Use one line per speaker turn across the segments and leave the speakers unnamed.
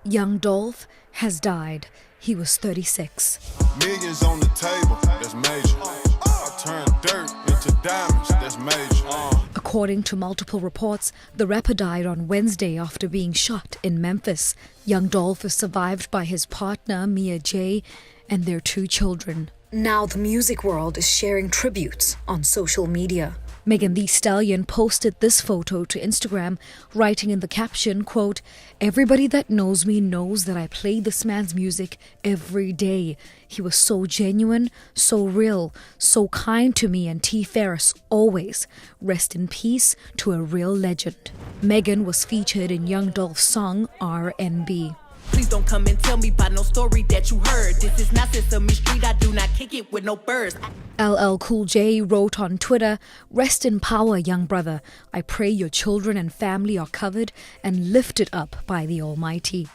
Young Dolph has died. He was 36.
Millions on the table, that's major. I turn dirt into diamonds, that's major.
According to multiple reports, the rapper died on Wednesday after being shot in Memphis. Young Dolph is survived by his partner, Mia J, and their 2 children. Now the music world is sharing tributes on social media. Megan Thee Stallion posted this photo to Instagram, writing in the caption, quote, "Everybody that knows me knows that I play this man's music every day. He was so genuine, so real, so kind to me and T. Ferris always. Rest in peace to a real legend." Megan was featured in Young Dolph's song R&B.
Please don't come and tell me about no story that you heard. This is not Sesame Street, I do not kick it with no birds.
LL Cool J wrote on Twitter, "Rest in power, young brother. I pray your children and family are covered and lifted up by the Almighty."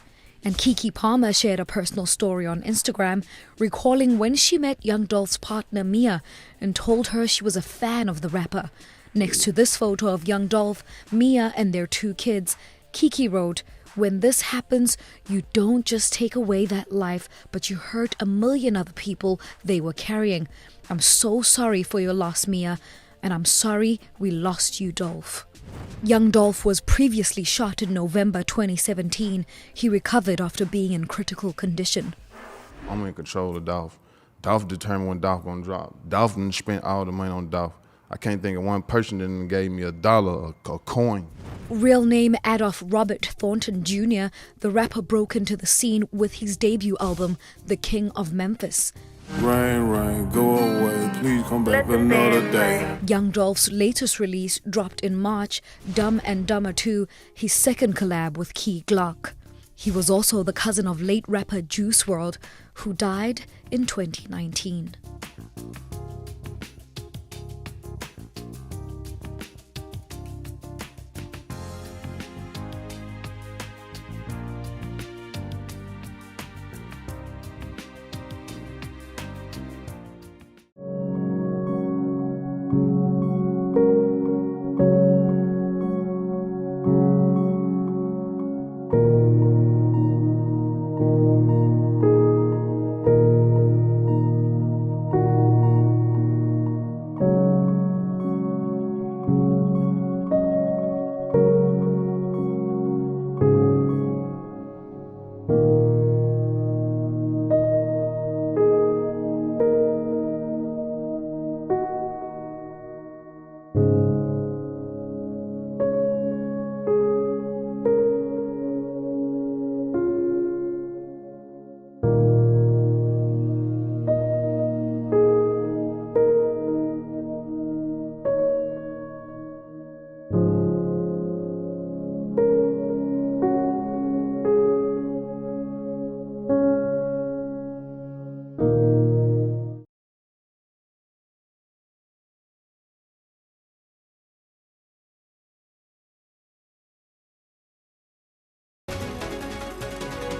And Keke Palmer shared a personal story on Instagram, recalling when she met Young Dolph's partner Mia and told her she was a fan of the rapper. Next to this photo of Young Dolph, Mia and their 2 kids, Keke wrote, "When this happens, you don't just take away that life, but you hurt a million other people they were carrying. I'm so sorry for your loss, Mia, and I'm sorry we lost you, Dolph." Young Dolph was previously shot in November 2017. He recovered after being in critical condition.
I'm in control of Dolph. Dolph determined when Dolph gonna drop. Dolph done spent all the money on Dolph. I can't think of one person that gave me $1, a coin.
Real name Adolph Robert Thornton Jr., the rapper broke into the scene with his debut album, The King of Memphis.
Rain, rain, go away, please come back another day.
Young Dolph's latest release dropped in March, Dumb and Dumber 2, his second collab with Key Glock. He was also the cousin of late rapper Juice WRLD, who died in 2019.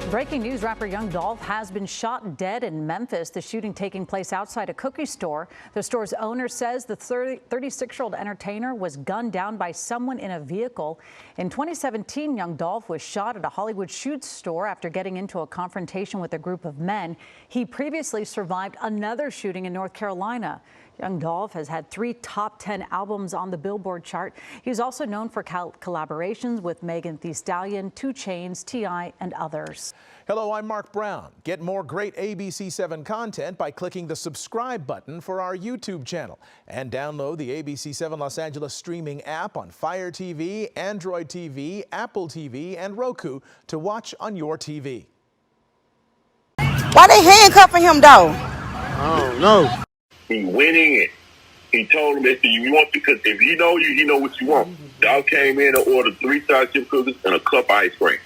Breaking news, rapper Young Dolph has been shot dead in Memphis. The shooting taking place outside a cookie store. The store's owner says the 36-year-old entertainer was gunned down by someone in a vehicle. In 2017, Young Dolph was shot at a Hollywood shoe store after getting into a confrontation with a group of men. He previously survived another shooting in North Carolina. Young Dolph has had 3 top 10 albums on the Billboard chart. He's also known for collaborations with Megan Thee Stallion, 2 Chainz, T.I., and others.
Hello, I'm Mark Brown. Get more great ABC7 content by clicking the subscribe button for our YouTube channel and download the ABC7 Los Angeles streaming app on Fire TV, Android TV, Apple TV, and Roku to watch on your TV.
Why they handcuffing him though?
I don't know.
He went in. He told him that you want, because if he know you, he know what you want. Dog came in and ordered 3 side chip cookies and a cup of ice cream.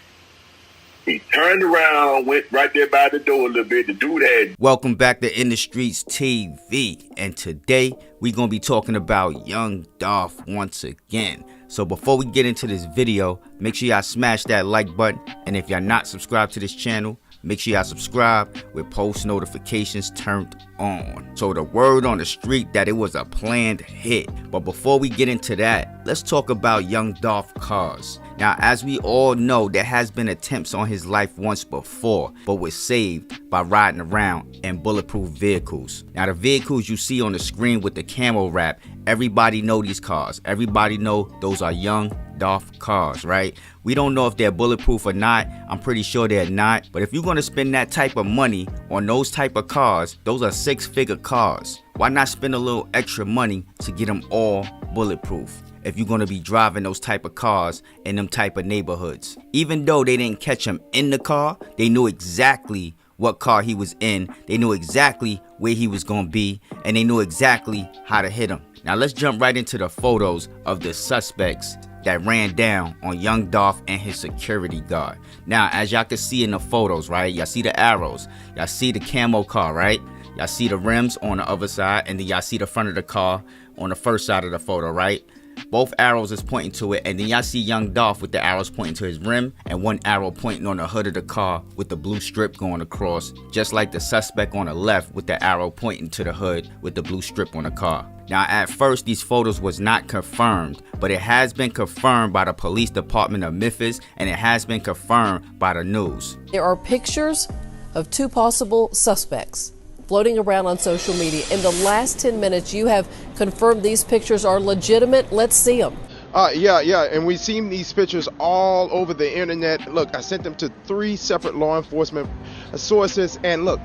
He turned around, went right there by the door a little bit. The dude had...
Welcome back to In the Streets TV. And today, we're going to be talking about Young Dolph once again. So before we get into this video, make sure y'all smash that like button. And if y'all not subscribed to this channel, make sure y'all subscribe with post notifications turned on. So the word on the street that it was a planned hit. But before we get into that, let's talk about young Dolph cars. Now, as we all know, there has been attempts on his life once before, but was saved by riding around in bulletproof vehicles. Now, the vehicles you see on the screen with the camo wrap, everybody know these cars. Everybody know those are young Dolph cars, right? We don't know if they're bulletproof or not. I'm pretty sure they're not. But if you're going to spend that type of money on those type of cars, those are six-figure cars. Why not spend a little extra money to get them all bulletproof? If you're going to be driving those type of cars in them type of neighborhoods. Even though they didn't catch him in the car, they knew exactly what car he was in. They knew exactly where he was going to be, and they knew exactly how to hit him. Now let's jump right into the photos of the suspects that ran down on young Dolph and his security guard. Now, as y'all can see in the photos, right? Y'all see the arrows. Y'all see the camo car, right? Y'all see the rims on the other side, and then y'all see the front of the car on the first side of the photo, right? Both arrows is pointing to it, and then y'all see young Dolph with the arrows pointing to his rim and one arrow pointing on the hood of the car with the blue strip going across, just like the suspect on the left with the arrow pointing to the hood with the blue strip on the car. Now, at first, these photos was not confirmed, but it has been confirmed by the police department of Memphis, and it has been confirmed by the news.
There are pictures of two possible suspects floating around on social media. In the last 10 minutes, you have confirmed these pictures are legitimate. Let's see them.
Yeah, and we've seen these pictures all over the internet. Look, I sent them to 3 separate law enforcement sources, and look,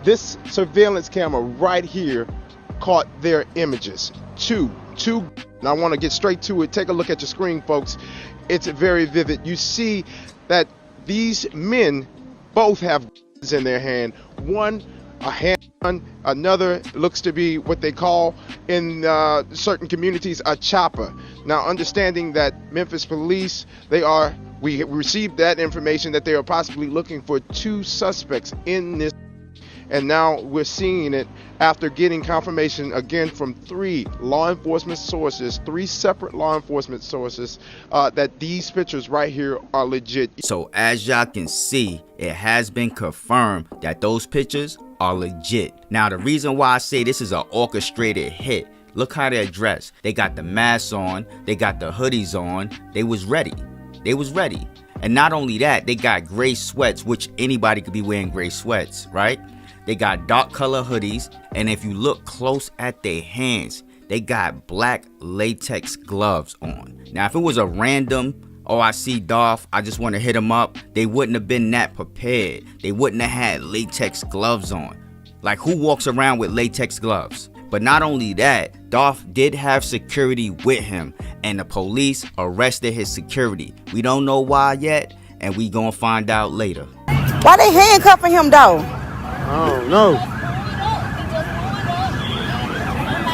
this surveillance camera right here caught their images. Two, and I want to get straight to it. Take a look at your screen, folks. It's very vivid. You see that these men both have guns in their hand. One, a handgun, another looks to be what they call in certain communities a chopper. Now, understanding that Memphis police, we received that information that they are possibly looking for 2 suspects in this, and now we're seeing it after getting confirmation again from 3 law enforcement sources, 3 separate law enforcement sources, that these pictures right here are legit.
So as y'all can see, it has been confirmed that those pictures are legit. Now, the reason why I say this is an orchestrated hit, look how they're dressed. They got the masks on, they got the hoodies on, they was ready. And not only that, they got gray sweats, which anybody could be wearing gray sweats, right? They got dark color hoodies, and if you look close at their hands, they got black latex gloves on. Now, if it was a random, oh, I see Dolph, I just want to hit him up, they wouldn't have been that prepared. They wouldn't have had latex gloves on. Like, who walks around with latex gloves? But not only that, Dolph did have security with him, and the police arrested his security. We don't know why yet, and we gonna find out later.
Why they handcuffing him though?
I don't know.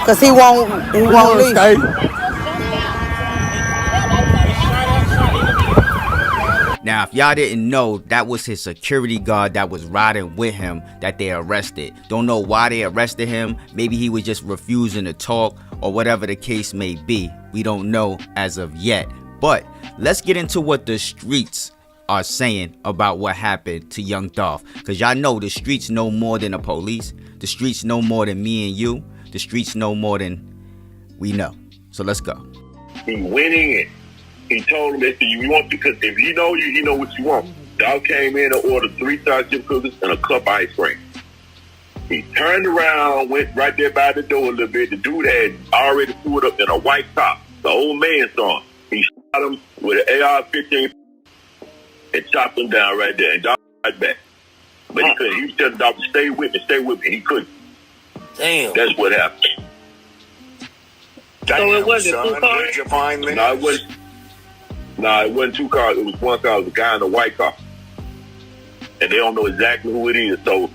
Cause he won't leave.
Now, if y'all didn't know, that was his security guard that was riding with him that they arrested. Don't know why they arrested him. Maybe he was just refusing to talk or whatever the case may be. We don't know as of yet. But let's get into what the streets are saying about what happened to young Dolph. Because y'all know the streets know more than the police. The streets know more than me and you. The streets know more than we know. So let's go.
He went in. He told him that you want, because if he know you, he know what you want. Dolph came in and ordered 3-star chip cookies and a cup of ice cream. He turned around, went right there by the door a little bit. The dude had already pulled up in a white top. The old man saw him. He shot him with an AR-15 and chopped him down right there. And Dolph right back. But he couldn't. He was telling Dolph to stay with me. He couldn't. Damn. That's what happened.
So it wasn't 2 cars?
No, it wasn't. No, it wasn't 2 cars. It was 1 car. It was a guy in a white car. And they don't know exactly who it is. So,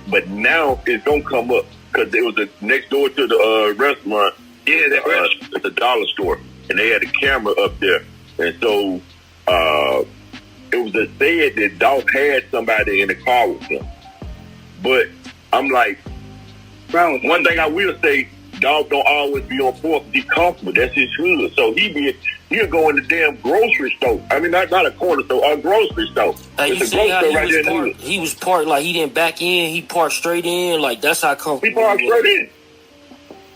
but now it's going to come up because it was next door to the restaurant. Yeah, that restaurant. It's a dollar store. And they had a camera up there. And so it was said that Dolph had somebody in the car with him. But I'm like, one thing I will say, Dolph don't always be on force. He comfortable. That's his hood. So he be He'll go in the damn grocery store. I mean, not a corner store, a grocery store.
Like,
it's
you
a
see how
grocery store
he was parked, like he didn't back in, he parked straight in, like that's how comfortable
he parked straight in.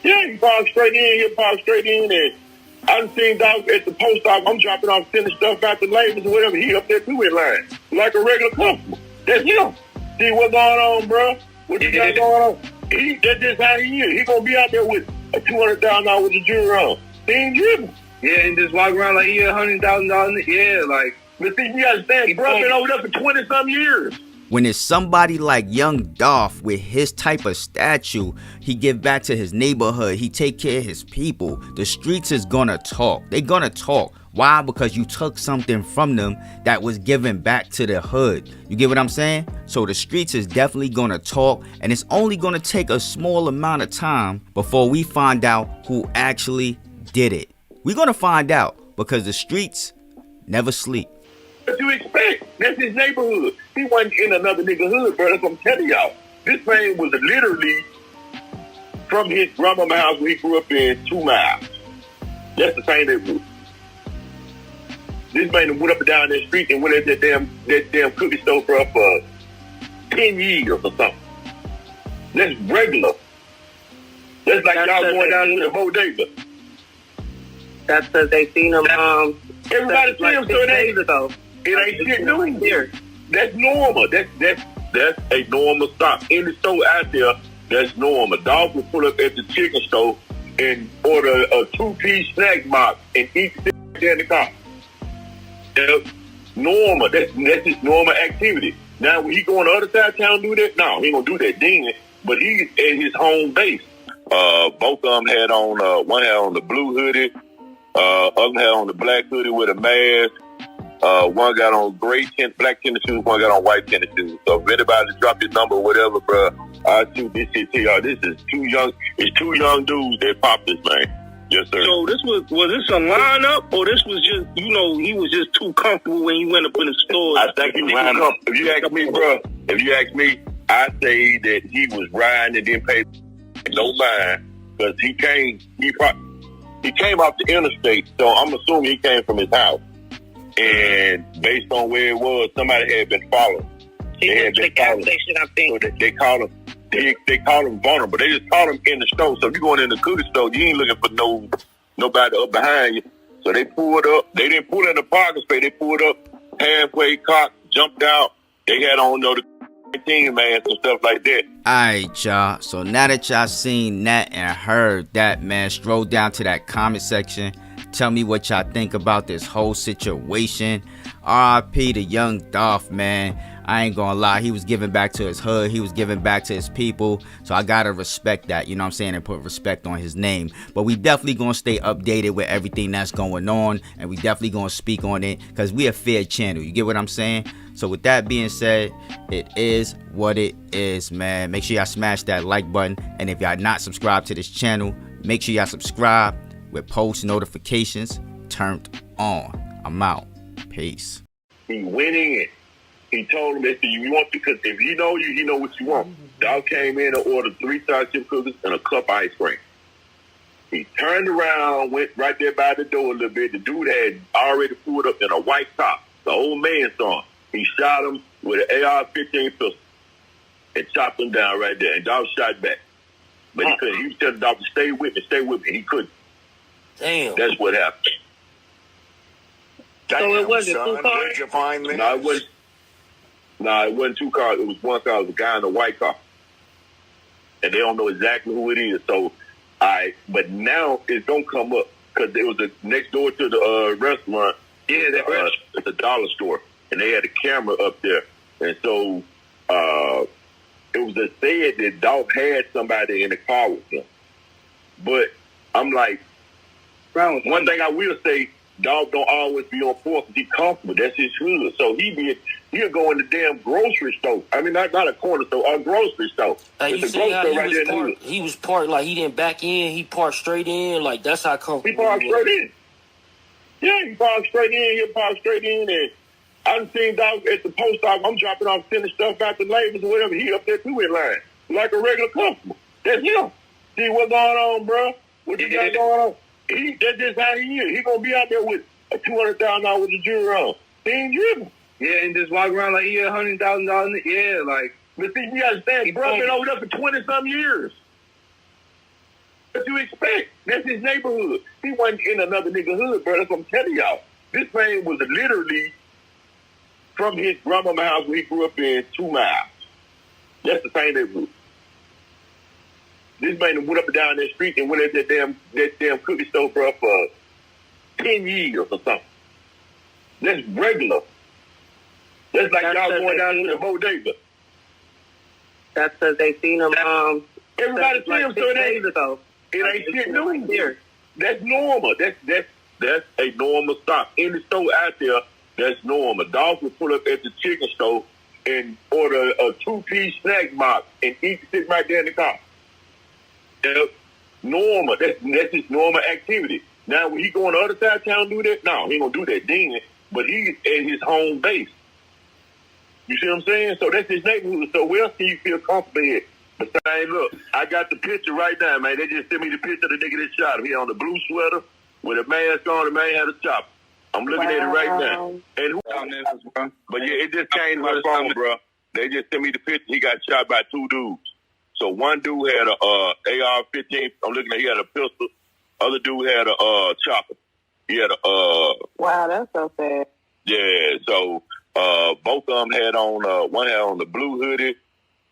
Yeah, he parked straight in, he'll park straight in, and I done seen Dolph at the post office. I'm dropping off, sending stuff out to labels or whatever. He up there too in line, like a regular customer. That's him. See what's going on, bro? What you got going on? That's just how he is. He gonna be out there with a $200,000 with the jewelry on. He ain't driven.
Yeah, and just walk around like, yeah, $100,000. Yeah, like.
But see, you understand, bro, been over there for 20-some years.
When it's somebody like young Dolph with his type of stature, he give back to his neighborhood, he take care of his people, the streets is gonna talk. They gonna talk. Why? Because you took something from them that was given back to the hood. You get what I'm saying? So the streets is definitely gonna talk, and it's only gonna take a small amount of time before we find out who actually did it. We're gonna find out because the streets never sleep.
What you expect? That's his neighborhood. He wasn't in another nigga hood, bro. That's what I'm telling y'all. This man was literally from his grandmama's house where he grew up in 2 miles. That's the same neighborhood. This man went up and down that street and went at that damn cookie store for 10 years or something. That's regular. That's like y'all going down to the bodega.
That's because they seen him.
Everybody see him, so it ain't shit new. That's normal. That's a normal stop. Any store out there, that's normal. Dolph would pull up at the chicken store and order a 2-piece snack box and eat there in the car. That's normal. That's his normal activity. Now, when he go on the other side of town and do that, no, he ain't gonna do that then. But he's at his home base. Both of them had on, one had on the blue hoodie, other had on the black hoodie with a mask. One got on black tennis shoes, one got on white tennis shoes. So if anybody drop his number or whatever, bro, I'll shoot this shit to y'all. This is it's 2 young dudes that popped this, man. Yes, sir.
So this was this a lineup, or this was just, he was just too comfortable when he went up in the store?
I think he was comfortable. If you ask me, bro, I say that he was riding and didn't pay no mind because he came off the interstate, so I'm assuming he came from his house. And based on where it was, somebody had been following.
He went to the gas station, I think.
So they called him. They called him vulnerable. They just called him in the store. So if you going in the cookie store, you ain't looking for nobody up behind you. So they pulled up. They didn't pull in the parking space. They pulled up halfway, cocked, jumped out. They had on the team masks and stuff like that.
Alright, y'all. So now that y'all seen that and heard that, man, stroll down to that comment section. Tell me what y'all think about this whole situation. R.I.P. to young Dolph, man. I ain't gonna lie, he was giving back to his hood, he was giving back to his people, so I gotta respect that, you know what I'm saying, and put respect on his name. But we definitely gonna stay updated with everything that's going on, and we definitely gonna speak on it, because we a fair channel, you get what I'm saying? So with that being said, it is what it is, man. Make sure y'all smash that like button, and if y'all not subscribed to this channel, make sure y'all subscribe with post notifications turned on. I'm out. Peace.
He went in. He told him that you want, because if he know you, he know what you want. Dolph came in and ordered 3-star chip cookies and a cup of ice cream. He turned around, went right there by the door a little bit. The dude had already pulled up in a white top. The old man saw him. He shot him with an AR-15 pistol and chopped him down right there. And Dolph shot back. But he couldn't. He was telling Dolph to stay with me. He couldn't.
Damn.
That's what happened.
So it wasn't 2 cars?
Where'd you find this?
No, it wasn't 2 cars. It was 1 car. It was a guy in a white car. And they don't know exactly who it is. So, but now it's going to come up because it was next door to the restaurant. Yeah, that restaurant. It's a dollar store. And they had a camera up there. And so it was said that Dolph had somebody in the car with him. But I'm like, one thing I will say, Dolph don't always be on point because he's comfortable. That's his hood. So he'll go in the damn grocery store. I mean, not a corner store, a grocery store.
Like, you see how he was parked, like he didn't back in, he parked straight in, like that's how comfortable
he parked straight in. Yeah, he parked straight in, he'll park straight in, and I done seen Dolph at the post office. I'm dropping off, sending stuff out to labels or whatever. He up there too in line, like a regular customer. That's him. See what's going on, bro? What you got going on? That's just how he is. He gonna be out there with a $200,000 with the jury on. He ain't driven.
Yeah, and just walk around like, yeah, $100,000. Yeah, like.
But see, you understand, bro been over there for 20-some years. What you expect? That's his neighborhood. He wasn't in another nigga hood, bro. That's what I'm telling y'all. This man was literally from his grandmama's house where he grew up in 2 miles. That's the same neighborhood. This man went up and down that street and went at that damn cookie store, bro, for 10 years or something. That's regular. That's like y'all going down to the bodega.
That's because they seen him.
Everybody see him, so it ain't shit new. That's normal. That's a normal stop. Any store out there, that's normal. Dolph would pull up at the chicken store and order a 2-piece snack box and eat it right there in the car. That's normal. That's just normal activity. Now, when he go on the other side of town and do that, no, he ain't gonna do that then. But he's at his home base. You see what I'm saying? So that's his neighborhood. So where else can you feel comfortable at? But hey, look, I got the picture right now, man. They just sent me the picture of the nigga that shot him. He on the blue sweater with a mask on. The man had a chopper. I'm looking at it right now. And but yeah, it just came to my phone, bro. They just sent me the picture. He got shot by 2 dudes. So one dude had a AR-15. I'm looking at. He had a pistol. Other dude had a chopper. He had a
Wow, that's so sad.
Yeah. So both of them had on. One had on the blue hoodie.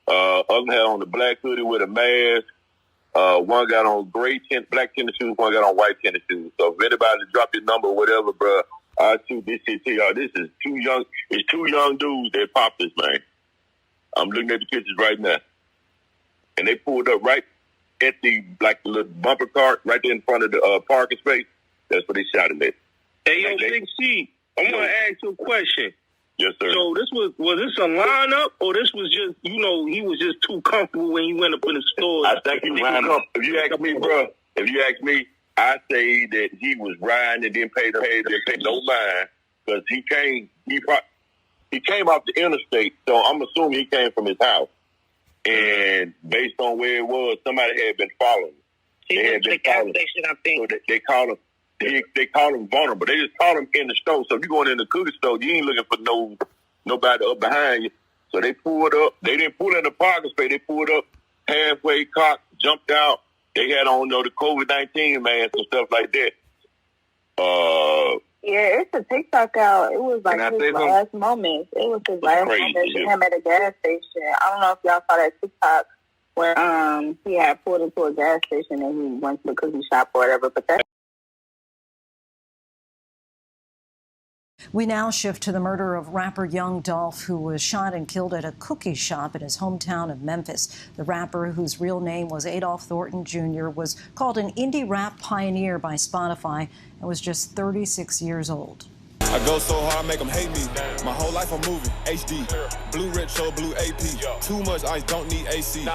Other had on the black hoodie with a mask. One got on black tennis shoes. One got on white tennis shoes. So if anybody drop your number or whatever, bro, I'll shoot this shit to y'all. This is 2 young. It's 2 young dudes that popped this, man. I'm looking at the pictures right now, and they pulled up right at the little bumper cart right there in front of the parking space. That's where they shot him at.
Hey, yo, Big C, I'm gonna ask you a question.
Yes, sir.
So this was this a lineup, or this was just, he was just too comfortable when he went up in the store?
I think he was comfortable. If you ask me, bro, I say that he was riding and didn't pay no mind, because he came off the interstate, so I'm assuming he came from his house. And based on where it was, somebody had been following him.
He went to the gas station, I think.
So they called him. They call him vulnerable. They just call him in the store. So if you're going in the cookie store, you ain't looking for nobody up behind you. So they pulled up. They didn't pull in the parking space. They pulled up halfway, cocked, jumped out. They had on the COVID-19 masks and stuff like that.
Yeah, it's a TikTok out. It was like his last moment. It was his last moment to him at a gas station. I don't know if y'all saw that TikTok where he had pulled into a gas station and he went to the cookie shop or whatever. But that.
We now shift to the murder of rapper Young Dolph, who was shot and killed at a cookie shop in his hometown of Memphis. The rapper, whose real name was Adolph Thornton Jr., was called an indie rap pioneer by Spotify and was just 36 years old.
I go so hard, make them hate me. My whole life I'm moving, HD. Blue rich, so blue AP. Too much ice, don't need AC.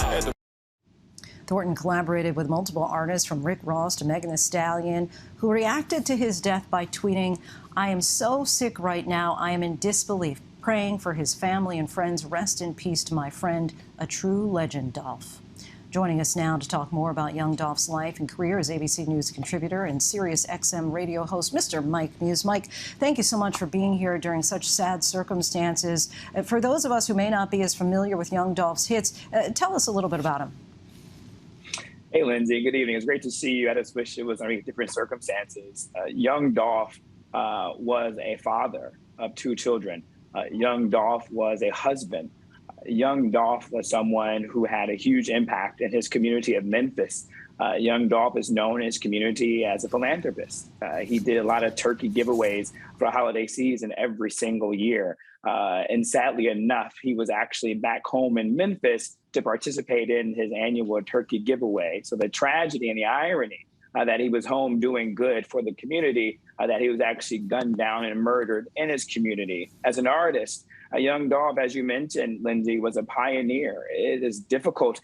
Thornton collaborated with multiple artists, from Rick Ross to Megan Thee Stallion, who reacted to his death by tweeting, "I am so sick right now, I am in disbelief. Praying for his family and friends. Rest in peace to my friend, a true legend, Dolph." Joining us now to talk more about young Dolph's life and career is ABC News contributor and Sirius XM radio host, Mr. Mike Muse. Mike, thank you so much for being here during such sad circumstances. For those of us who may not be as familiar with young Dolph's hits, tell us a little bit about him.
Hey, Lindsay. Good evening. It's great to see you. I just wish it was under different circumstances. Young Dolph was a father of 2 children. Young Dolph was a husband. Young Dolph was someone who had a huge impact in his community of Memphis. Young Dolph is known in his community as a philanthropist. He did a lot of turkey giveaways for holiday season every single year. And sadly enough, he was actually back home in Memphis to participate in his annual turkey giveaway. So the tragedy and the irony that he was home doing good for the community, that he was actually gunned down and murdered in his community. As an artist, Young Dolph, as you mentioned, Lindsay, was a pioneer. It is difficult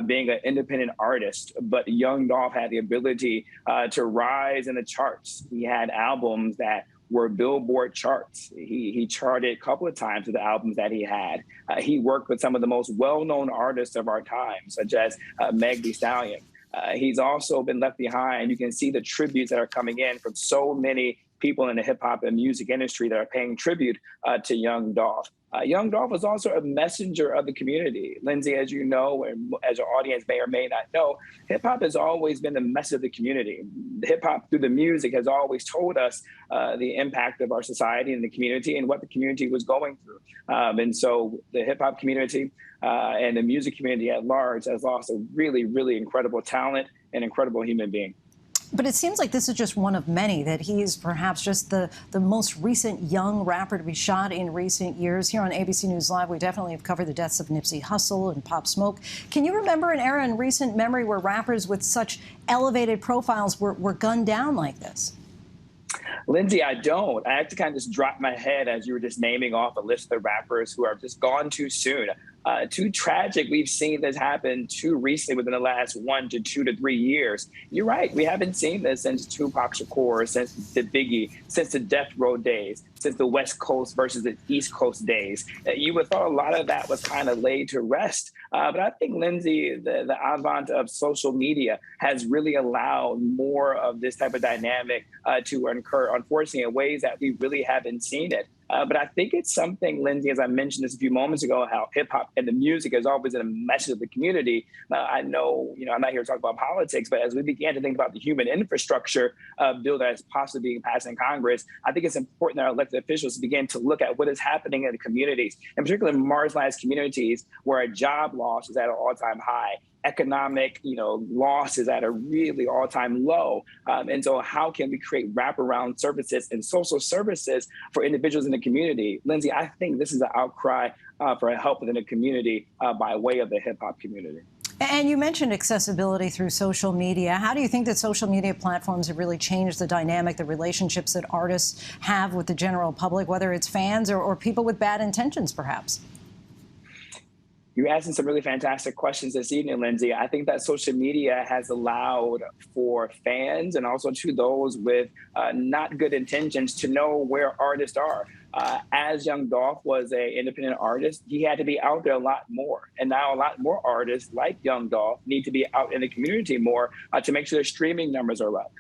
being an independent artist, but Young Dolph had the ability to rise in the charts. He had albums that were Billboard charts. He charted a couple of times with the albums that he had. He worked with some of the most well-known artists of our time, such as Meg Thee Stallion. He's also been left behind. You can see the tributes that are coming in from so many people in the hip hop and music industry that are paying tribute to young Dolph. Young Dolph was also a messenger of the community. Lindsay, as you know, and as our audience may or may not know, hip hop has always been the message of the community. Hip hop through the music has always told us the impact of our society and the community and what the community was going through. And so the hip hop community and the music community at large has lost a really, really incredible talent and incredible human being.
But it seems like this is just one of many, that he's perhaps just the most recent young rapper to be shot in recent years. Here on ABC News Live, we definitely have covered the deaths of Nipsey Hussle and Pop Smoke. Can you remember an era in recent memory where rappers with such elevated profiles were gunned down like this?
Lindsay, I don't. I had to kind of just drop my head as you were just naming off a list of the rappers who are just gone too soon. Too tragic. We've seen this happen too recently within the last 1 to 2 to 3 years. You're right. We haven't seen this since Tupac Shakur, since the Biggie, since the Death Row days, since the West Coast versus the East Coast days. You would have thought a lot of that was kind of laid to rest. But I think, Lindsay, the advent of social media has really allowed more of this type of dynamic to occur, unfortunately, in ways that we really haven't seen it. But I think it's something, Lindsay, as I mentioned this a few moments ago, how hip hop and the music has always been a message of the community. I know, I'm not here to talk about politics, but as we began to think about the human infrastructure bill that is possibly being passed in Congress, I think it's important that our elected officials begin to look at what is happening in the communities, and particularly marginalized communities where a job loss is at an all-time high. Economic, loss is at a really all-time low. And so how can we create wraparound services and social services for individuals in the community? Lindsay, I think this is an outcry for help within the community by way of the hip-hop community.
And you mentioned accessibility through social media. How do you think that social media platforms have really changed the dynamic, the relationships that artists have with the general public, whether it's fans or people with bad intentions, perhaps?
You're asking some really fantastic questions this evening, Lindsay. I think that social media has allowed for fans and also to those with not good intentions to know where artists are. As young Dolph was an independent artist, he had to be out there a lot more. And now a lot more artists like young Dolph need to be out in the community more to make sure their streaming numbers are up,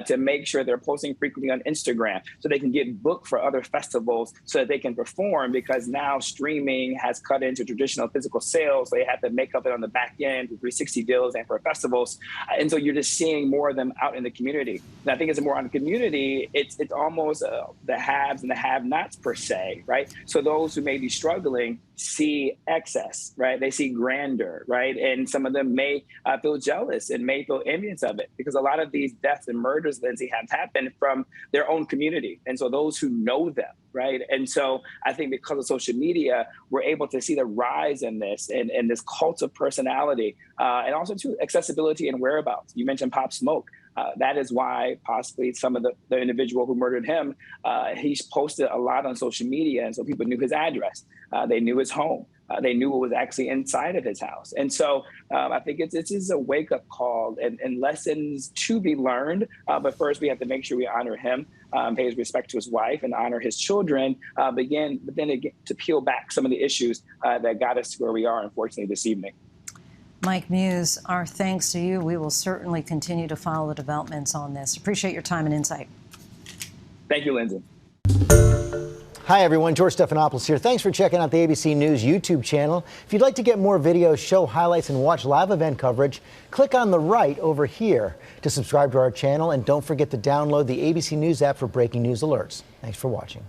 to make sure they're posting frequently on Instagram so they can get booked for other festivals so that they can perform, because now streaming has cut into traditional physical sales. So they have to make up it on the back end for 360 deals and for festivals. And so you're just seeing more of them out in the community. And I think it's more on the community. It's almost the haves and the have-nots per se, right? So those who may be struggling see excess, right? They see grandeur, right? And some of them may feel jealous and may feel envious of it, because a lot of these deaths and murders, Lindsay, have happened from their own community. And so those who know them, right? And so I think because of social media, we're able to see the rise in this and this cult of personality and also to accessibility and whereabouts. You mentioned Pop Smoke. That is why possibly some of the individual who murdered him, he's posted a lot on social media. And so people knew his address. They knew his home. They knew what was actually inside of his house. And so I think this is a wake-up call and lessons to be learned. But first, we have to make sure we honor him, pay his respect to his wife, and honor his children, but then again, to peel back some of the issues that got us to where we are, unfortunately, this evening.
Mike Muse, our thanks to you. We will certainly continue to follow the developments on this. Appreciate your time and insight.
Thank you, Lindsay.
Hi, everyone. George Stephanopoulos here. Thanks for checking out the ABC News YouTube channel. If you'd like to get more videos, show highlights, and watch live event coverage, click on the right over here to subscribe to our channel. And don't forget to download the ABC News app for breaking news alerts. Thanks for watching.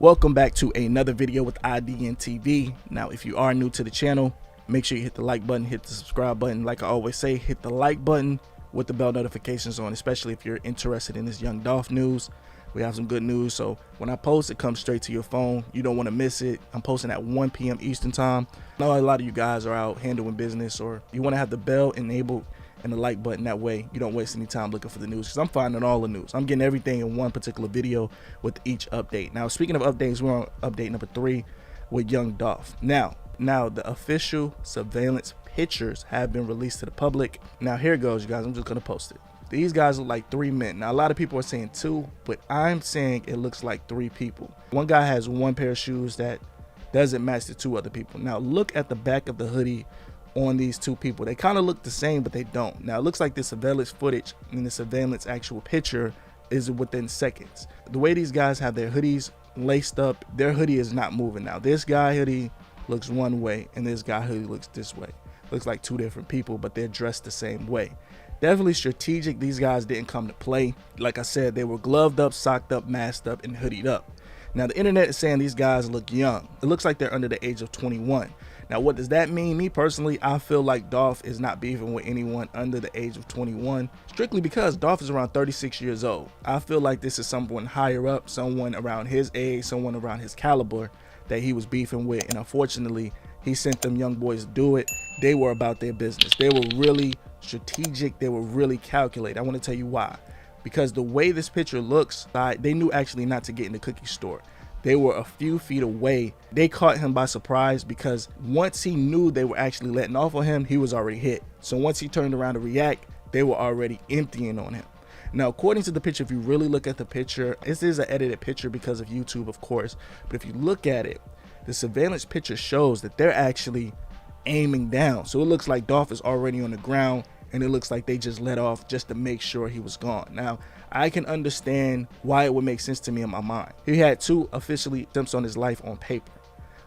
Welcome back to another video with IDN TV. Now, if you are new to the channel, make sure you hit the like button, hit the subscribe button. Like I always say, hit the like button with the bell notifications on, especially if you're interested in this young Dolph news. We have some good news, so when I post, it comes straight to your phone. You don't want to miss it. I'm posting at 1 p.m. Eastern time. I know a lot of you guys are out handling business, or you want to have the bell enabled and the like button. That way you don't waste any time looking for the news, because I'm finding all the news. I'm getting everything in one particular video with each update. Now, speaking of updates, we're on update number 3 with young Dolph. Now the official surveillance pictures have been released to the public. Now here it goes, you guys. I'm just gonna post it. These guys look like 3 men. Now a lot of people are saying 2, but I'm saying it looks like 3 people. One guy has one pair of shoes that doesn't match the 2 other people. Now look at the back of the hoodie on these two people. They kind of look the same, but they don't. Now, it looks like the surveillance footage and the surveillance actual picture is within seconds. The way these guys have their hoodies laced up, their hoodie is not moving. Now, this guy hoodie looks one way and this guy hoodie looks this way. Looks like two different people, but they're dressed the same way. Definitely strategic. These guys didn't come to play. Like I said, they were gloved up, socked up, masked up, and hoodied up. Now, the internet is saying these guys look young. It looks like they're under the age of 21. Now, what does that mean? Me personally, I feel like Dolph is not beefing with anyone under the age of 21, strictly because Dolph is around 36 years old. I feel like this is someone higher up, someone around his age, someone around his caliber that he was beefing with. And unfortunately, he sent them young boys to do it. They were about their business. They were really strategic. They were really calculated. I want to tell you why. Because the way this picture looks, they knew actually not to get in the cookie store. They were a few feet away. They caught him by surprise because once he knew they were actually letting off on him, he was already hit. So once he turned around to react, they were already emptying on him. Now, according to the picture, if you really look at the picture, this is an edited picture because of YouTube, of course. But if you look at it, the surveillance picture shows that they're actually aiming down. So it looks like Dolph is already on the ground, and it looks like they just let off just to make sure he was gone. Now, I can understand why it would make sense to me in my mind. He had 2 officially attempts on his life on paper.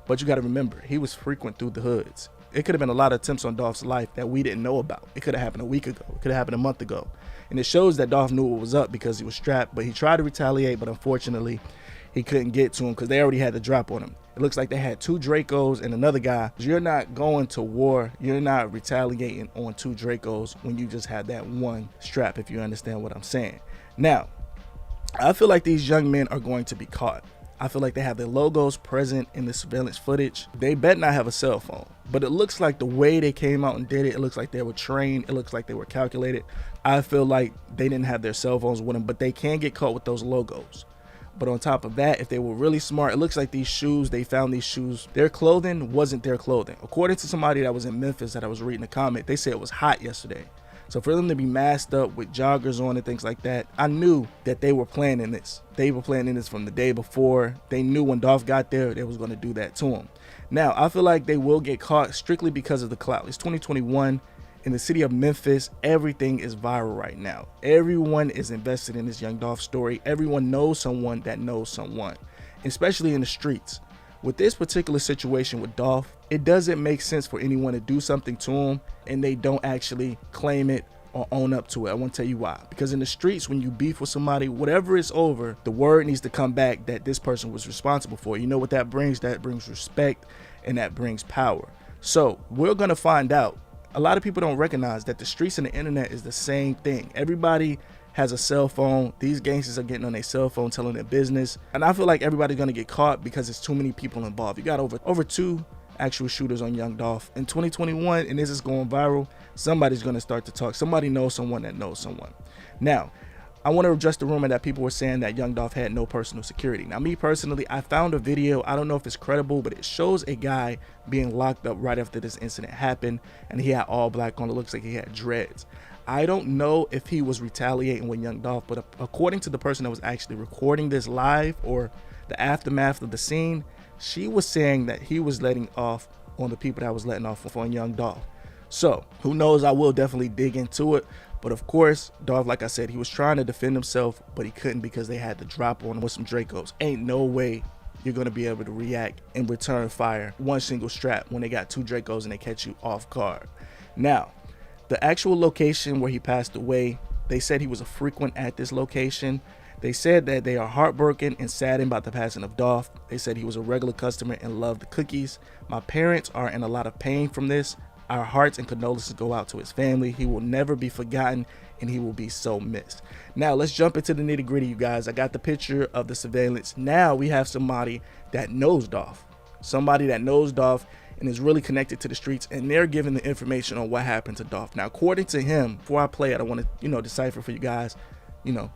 But you got to remember, he was frequent through the hoods. It could have been a lot of attempts on Dolph's life that we didn't know about. It could have happened a week ago. It could have happened a month ago. And it shows that Dolph knew what was up because he was strapped, but he tried to retaliate, but unfortunately, he couldn't get to him because they already had the drop on him. It looks like they had 2 Dracos and another guy. You're not going to war. You're not retaliating on 2 Dracos when you just had that one strap, if you understand what I'm saying. Now, I feel like these young men are going to be caught. I feel like they have their logos present in the surveillance footage. They bet not have a cell phone, but it looks like the way they came out and did it, it looks like they were trained. It looks like they were calculated. I feel like they didn't have their cell phones with them, but they can get caught with those logos. But on top of that, if they were really smart, it looks like these shoes, they found these shoes, their clothing wasn't their clothing. According to somebody that was in Memphis that I was reading a comment, they said it was hot yesterday. So for them to be masked up with joggers on and things like that, I knew that they were planning this. They were planning this from the day before. They knew when Dolph got there, they was going to do that to him. Now, I feel like they will get caught strictly because of the clout. It's 2021. In the city of Memphis, everything is viral right now. Everyone is invested in this young Dolph story. Everyone knows someone that knows someone, especially in the streets. With this particular situation with Dolph, it doesn't make sense for anyone to do something to him and they don't actually claim it or own up to it. I want to tell you why. Because in the streets, when you beef with somebody, whatever is over, the word needs to come back that this person was responsible for. You know what that brings? That brings respect and that brings power. So we're going to find out. A lot of people don't recognize that the streets and the internet is the same thing. Everybody has a cell phone. These gangsters are getting on their cell phone telling their business. And I feel like everybody's going to get caught because there's too many people involved. You got over 2 actual shooters on young Dolph in 2021, and this is going viral. Somebody's going to start to talk. Somebody knows someone that knows someone. Now, I want to address the rumor that people were saying that young Dolph had no personal security. Now, me personally, I found a video. I don't know if it's credible, but it shows a guy being locked up right after this incident happened, and he had all black on. It looks like he had dreads. I don't know if he was retaliating with young Dolph, but according to the person that was actually recording this live or the aftermath of the scene, she was saying that he was letting off on the people that was letting off on young Dolph. So who knows? I will definitely dig into it. But of course, Dolph, like I said, he was trying to defend himself, but he couldn't because they had to drop on him with some Dracos. Ain't no way you're going to be able to react and return fire one single strap when they got 2 Dracos and they catch you off guard. Now, the actual location where he passed away, they said he was a frequent at this location. They said that they are heartbroken and saddened about the passing of Dolph. They said he was a regular customer and loved the cookies. My parents are in a lot of pain from this. Our hearts and condolences go out to his family. He will never be forgotten and he will be so missed. Now let's jump into the nitty gritty, you guys. I got the picture of the surveillance. Now we have somebody that knows Dolph. Somebody that knows Dolph and is really connected to the streets, and they're giving the information on what happened to Dolph. Now, according to him, before I play it, I want to, decipher for you guys.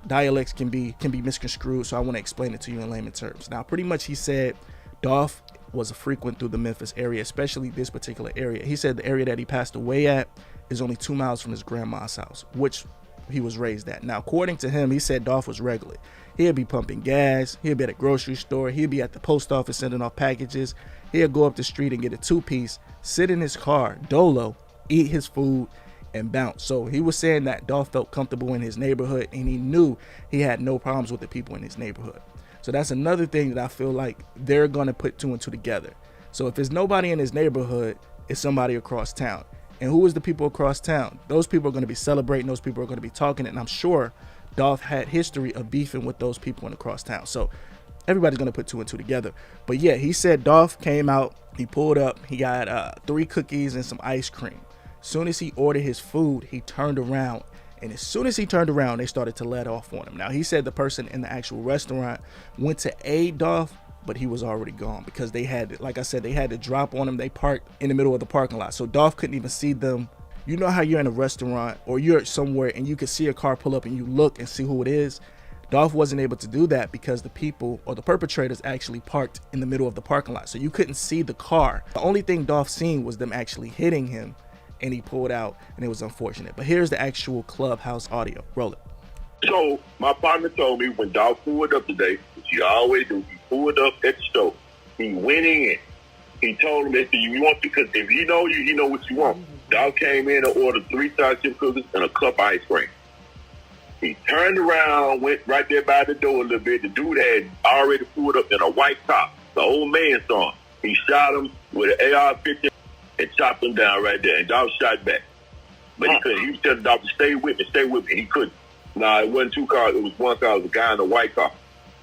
Dialects can be misconstrued, so I want to explain it to you in layman terms. Now, pretty much he said Dolph was a frequent through the Memphis area, especially this particular area. He said the area that he passed away at is only 2 miles from his grandma's house, which he was raised at. Now, according to him, he said Dolph was regular. He'd be pumping gas, he'd be at a grocery store, he'd be at the post office sending off packages, he'd go up the street and get a 2-piece, sit in his car, dolo, eat his food, and bounce. So he was saying that Dolph felt comfortable in his neighborhood, and he knew he had no problems with the people in his neighborhood. So that's another thing that I feel like they're going to put 2 and 2 together. So if there's nobody in his neighborhood, it's somebody across town. And who is the people across town? Those people are going to be celebrating, those people are going to be talking, and I'm sure Dolph had history of beefing with those people in across town. So everybody's going to put 2 and 2 together. But yeah, he said Dolph came out, he pulled up, he got 3 cookies and some ice cream. Soon as he ordered his food, he turned around. And as soon as he turned around, they started to let off on him. Now, he said the person in the actual restaurant went to aid Dolph, but he was already gone because they had, like I said, they had to drop on him. They parked in the middle of the parking lot. So Dolph couldn't even see them. You know how you're in a restaurant or you're somewhere and you can see a car pull up and you look and see who it is? Dolph wasn't able to do that because the people or the perpetrators actually parked in the middle of the parking lot. So you couldn't see the car. The only thing Dolph seen was them actually hitting him, and he pulled out, and it was unfortunate. But here's the actual clubhouse audio. Roll it.
So my partner told me when Dolph pulled up today, which he always do, he pulled up at the store. He went in. He told him that you want, because if he know you, he know what you want. Dolph came in and ordered 3 side chip cookies and a cup of ice cream. He turned around, went right there by the door a little bit. The dude had already pulled up in a white top. The old man saw him. He shot him with an AR-15 and chopped him down right there. And Dolph shot back. But he couldn't. He was telling Dolph to stay with me. He couldn't. Nah, it wasn't 2 cars. It was 1 car. It was a guy in a white car.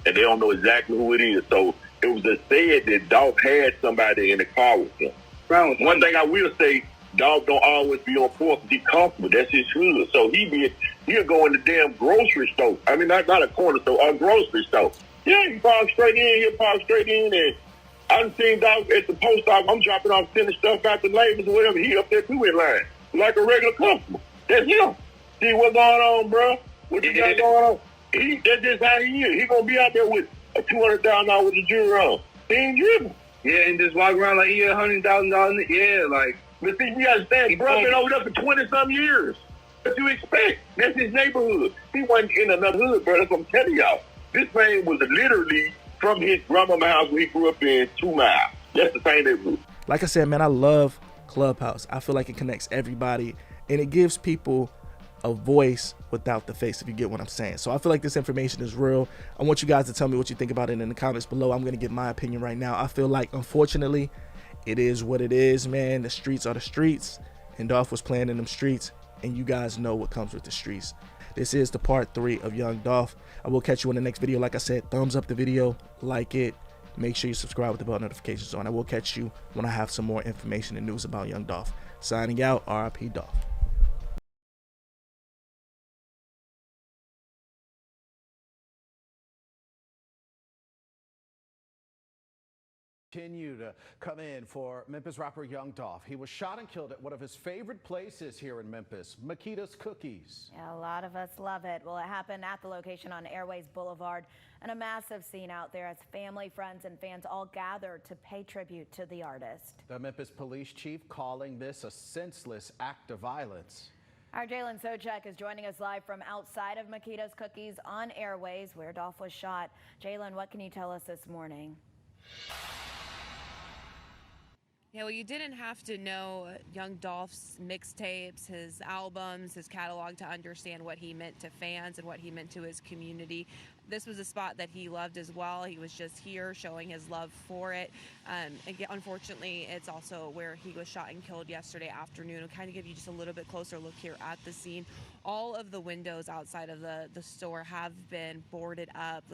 And they don't know exactly who it is. So it was said that Dolph had somebody in the car with him. One thing I will say, Dolph don't always be on point because he's comfortable. That's his hood. So he'll go in the damn grocery store. I mean, not a corner store, a grocery store. Yeah, he parks straight in. He'll park straight in. And I've seen Dolph at the post office. I'm dropping off, sending stuff out to labels or whatever. He up there too in line. Like a regular customer. That's him. See what's going on, bro? What you got going on? That's just how he is. He gonna be out there with a $200,000 with a jewelry on. He ain't driven.
Yeah, and just walk around like he had $100,000. Yeah, like.
But see, you understand, bro been over there for 20-some years. What you expect? That's his neighborhood. He wasn't in another hood, bro. That's what I'm telling y'all. This man was literally from his grandmama's house where he grew up in 2 miles. That's the same neighborhood.
Like I said, man, I love Clubhouse. I feel like it connects everybody, and it gives people a voice without the face, if you get what I'm saying. So I feel like this information is real. I want you guys to tell me what you think about it in the comments below. I'm going to give my opinion right now. I feel like, unfortunately, it is what it is, man. The streets are the streets, and Dolph was playing in them streets, and you guys know what comes with the streets. This is the part 3 of Young Dolph. I will catch you in the next video. Like I said, thumbs up the video, like it. Make sure you subscribe with the bell notifications on. I will catch you when I have some more information and news about Young Dolph. Signing out, RIP Dolph.
Continue to come in for Memphis rapper Young Dolph. He was shot and killed at one of his favorite places here in Memphis, Makita's Cookies.
Yeah, a lot of us love it. Well, it happened at the location on Airways Boulevard, and a massive scene out there as family, friends, and fans all gathered to pay tribute to the artist.
The Memphis police chief calling this a senseless act of violence.
Our Jalen Solja is joining us live from outside of Makita's Cookies on Airways, where Dolph was shot. Jalen, what can you tell us this morning?
Yeah, well, you didn't have to know Young Dolph's mixtapes, his albums, his catalog to understand what he meant to fans and what he meant to his community. This was a spot that he loved as well. He was just here showing his love for it. Again, unfortunately, it's also where he was shot and killed yesterday afternoon. I'll kind of give you just a little bit closer look here at the scene. All of the windows outside of the store have been boarded up.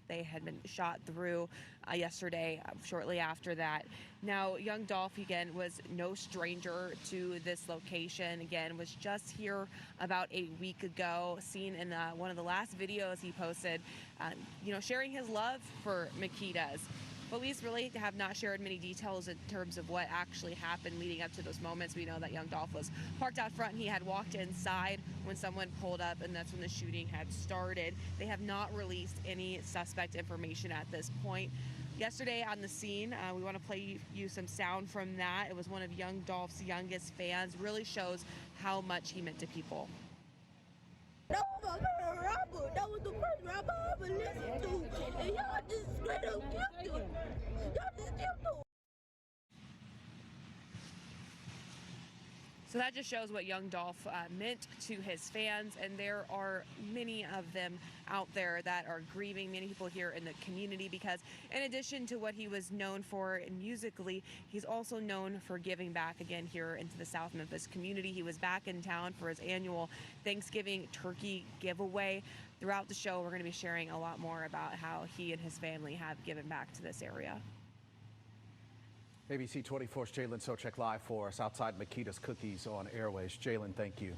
They had been shot through yesterday, shortly after that. Now, Young Dolph, again, was no stranger to this location. Again, was just here about a week ago, seen in one of the last videos he posted, sharing his love for Makita's. Police really have not shared many details in terms of what actually happened leading up to those moments. We know that Young Dolph was parked out front and he had walked inside when someone pulled up, and that's when the shooting had started. They have not released any suspect information at this point. Yesterday on the scene, we want to play you some sound from that. It was one of Young Dolph's youngest fans. Really shows how much he meant to people.
No.
That was the first rapper I ever listened to. And y'all just straight up killed him. Y'all just killed him.
So that just shows what young Dolph meant to his fans, and there are many of them out there that are grieving, many people here in the community, because in addition to what he was known for musically, he's also known for giving back again here into the South Memphis community. He was back in town for his annual Thanksgiving turkey giveaway. Throughout the show, we're going to be sharing a lot more about how he and his family have given back to this area.
ABC 24's Jalen Sochek live for us outside Makita's Cookies on Airways. Jalen, thank you.